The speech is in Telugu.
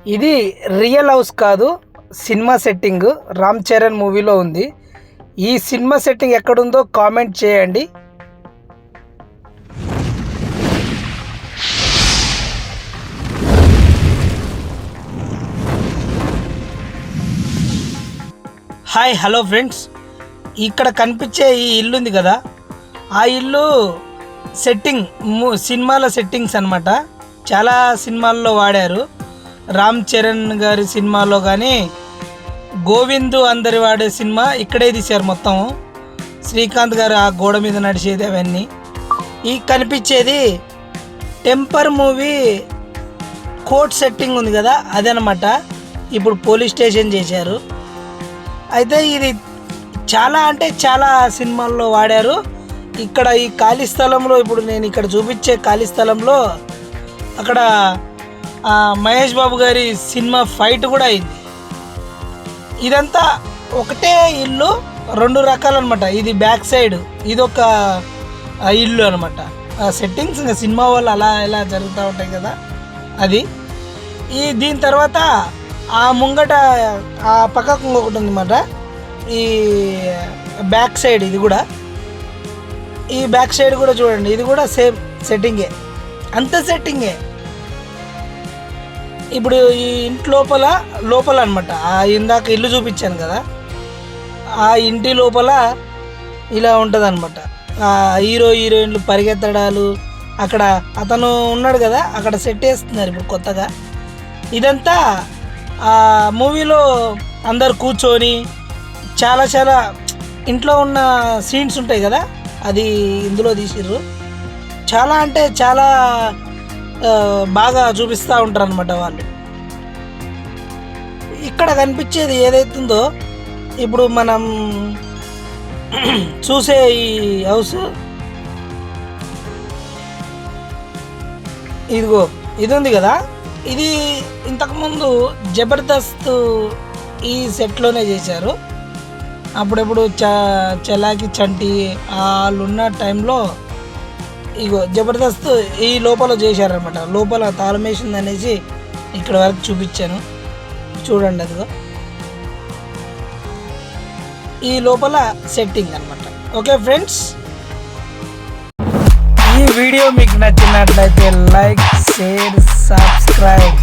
ఇది రియల్ హౌస్ కాదు, సినిమా సెట్టింగ్ రామ్ చరణ్ మూవీలో ఉంది. ఈ సినిమా సెట్టింగ్ ఎక్కడుందో కామెంట్ చేయండి. హాయ్ హలో ఫ్రెండ్స్, ఇక్కడ కనిపించే ఈ ఇల్లు ఉంది కదా, ఆ ఇల్లు సెట్టింగ్ సినిమాల సెట్టింగ్స్ అన్నమాట. చాలా సినిమాల్లో వాడారు. రామ్ చరణ్ గారి సినిమాలో కానీ, గోవిందు అందరి వాడే సినిమా ఇక్కడే తీశారు మొత్తం. శ్రీకాంత్ గారు ఆ గోడ మీద నడిచేది అవన్నీ. ఈ కనిపించేది టెంపర్ మూవీ కోర్ట్ సెట్టింగ్ ఉంది కదా, అదనమాట. ఇప్పుడు పోలీస్ స్టేషన్ చేశారు. అయితే ఇది చాలా అంటే చాలా సినిమాల్లో వాడారు. ఇక్కడ ఈ ఖాళీ స్థలంలో, ఇప్పుడు నేను ఇక్కడ చూపించే ఖాళీ స్థలంలో అక్కడ మహేష్ బాబు గారి సినిమా ఫైట్ కూడా అయింది. ఇదంతా ఒకటే ఇల్లు, రెండు రకాలు అనమాట. ఇది బ్యాక్ సైడ్, ఇదొక ఇల్లు అనమాట. సెట్టింగ్స్ ఇంకా సినిమా వాళ్ళు అలా ఇలా జరుగుతూ ఉంటాయి కదా, అది. దీని తర్వాత ఆ ముంగట ఆ పక్కకు ఇంకొకటి ఉందన్నమాట. ఈ బ్యాక్ సైడ్ ఇది కూడా, ఈ బ్యాక్ సైడ్ కూడా చూడండి, ఇది కూడా సేమ్ సెట్టింగే, అంత సెట్టింగే. ఇప్పుడు ఈ ఇంటి లోపల అనమాట, ఆ ఇందాక ఇల్లు చూపించాను కదా, ఆ ఇంటి లోపల ఇలా ఉంటుంది అనమాట. హీరో హీరోయిన్లు పరిగెత్తడాలు, అక్కడ అతను ఉన్నాడు కదా, అక్కడ సెట్ చేస్తున్నారు ఇప్పుడు కొత్తగా. ఇదంతా ఆ మూవీలో అందరు కూర్చొని చాలా చాలా ఇంట్లో ఉన్న సీన్స్ ఉంటాయి కదా, అది ఇందులో తీసిర్రు. చాలా అంటే చాలా బాగా చూపిస్తూ ఉంటారు అనమాట వాళ్ళు. ఇక్కడ కనిపించేది ఏదైతుందో, ఇప్పుడు మనం చూసే ఈ హౌస్, ఇదిగో ఇది ఉంది కదా, ఇది ఇంతకుముందు జబర్దస్త్ ఈ సెట్లోనే చేశారు. అప్పుడెప్పుడు చలాకి చంటి వాళ్ళు ఉన్న టైంలో ఇగో జబర్దస్త్ ఈ లోపల చేశారనమాట. లోపల తాళమేసింది అనేసి ఇక్కడ వరకు చూపించాను, చూడండి. అదిగో ఈ లోపల సెట్టింగ్ అనమాట. ఓకే ఫ్రెండ్స్, ఈ వీడియో మీకు నచ్చినట్లయితే లైక్, షేర్, సబ్స్క్రైబ్.